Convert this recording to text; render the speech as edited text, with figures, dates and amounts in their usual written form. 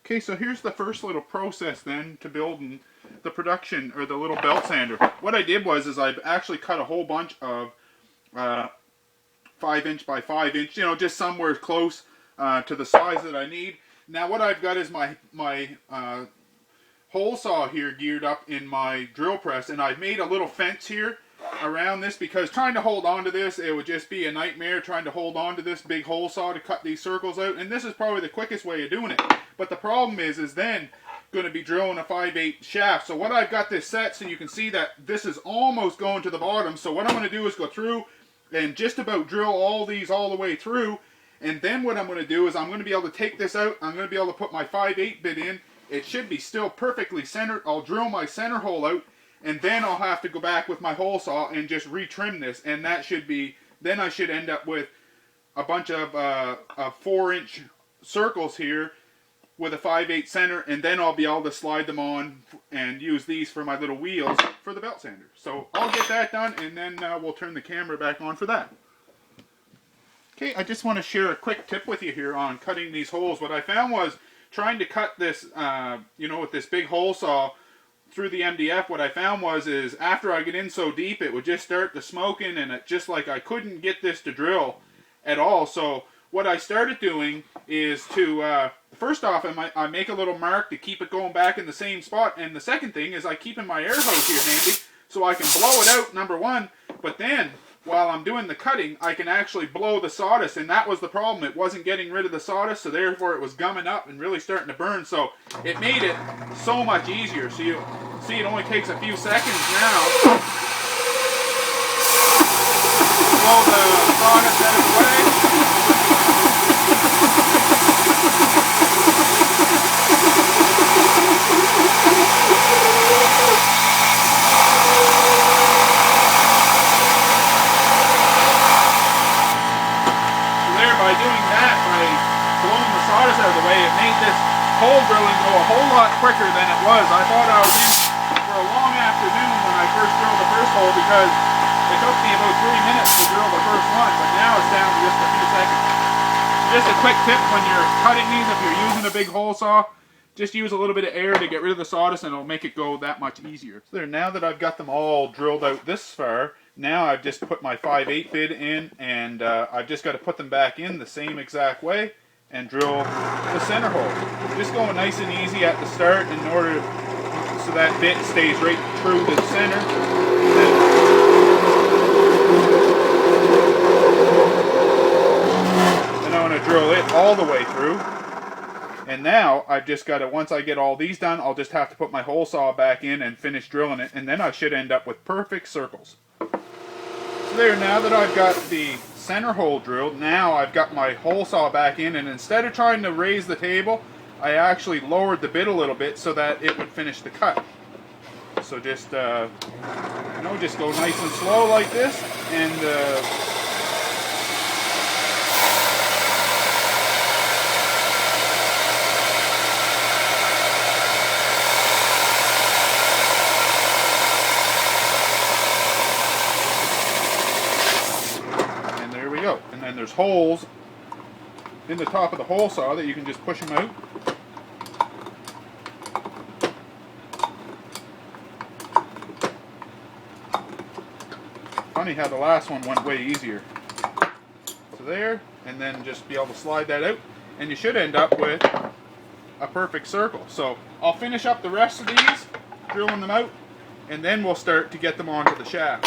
Okay, so here's the first little process then to building the production or the little belt sander. What I did was I've actually cut a whole bunch of 5" by 5", you know, just somewhere close to the size that I need. Now what I've got is my hole saw here geared up in my drill press, and I've made a little fence here around this because trying to hold on to this, it would just be a nightmare trying to hold on to this big hole saw to cut these circles out, and this is probably the quickest way of doing it. But the problem is then going to be drilling a 5/8 shaft. So what I've got this set so you can see that this is almost going to the bottom. So what I'm going to do is go through and just about drill all these all the way through, and then what I'm going to do is I'm going to be able to take this out. I'm going to be able to put my 5/8 bit in. It should be still perfectly centered. I'll drill my center hole out, and then I'll have to go back with my hole saw and just retrim this, and that should be, then I should end up with a bunch of 4" circles here with a 5/8 center, and then I'll be able to slide them on and use these for my little wheels for the belt sander. So I'll get that done, and then we'll turn the camera back on for that. Okay, I just want to share a quick tip with you here on cutting these holes. What I found was trying to cut this, you know, with this big hole saw through the MDF, what I found is after I get in so deep, it would just start to smoking, and it just like I couldn't get this to drill at all. So what I started doing is to, first off, I make a little mark to keep it going back in the same spot, and the second thing is I keep in my air hose here handy so I can blow it out, number one, but then while I'm doing the cutting, I can actually blow the sawdust, and that was the problem. It wasn't getting rid of the sawdust, so therefore it was gumming up and really starting to burn, so it made it so much easier. So you see it only takes a few seconds now. Blow the sawdust out of the way. By doing that, by blowing the sawdust out of the way, it made this hole drilling go a whole lot quicker than it was. I thought I was in for a long afternoon when I first drilled the first hole because it took me about 3 minutes to drill the first one, but now it's down to just a few seconds. Just a quick tip when you're cutting these, if you're using a big hole saw, just use a little bit of air to get rid of the sawdust and it'll make it go that much easier. So there, now that I've got them all drilled out this far, now I've just put my 5/8 bit in, and I've just got to put them back in the same exact way and drill the center hole. Just going nice and easy at the start in order so that bit stays right true to the center. Then I'm going to drill it all the way through. And now I've just got to, once I get all these done, I'll just have to put my hole saw back in and finish drilling it, and then I should end up with perfect circles. So there, now that I've got the center hole drilled, now I've got my hole saw back in, and instead of trying to raise the table, I actually lowered the bit a little bit so that it would finish the cut. So just, you know, just go nice and slow like this, and go. And then there's holes in the top of the hole saw that you can just push them out. Funny how the last one went way easier. So there, and then just be able to slide that out, and you should end up with a perfect circle. So I'll finish up the rest of these, drilling them out, and then we'll start to get them onto the shaft.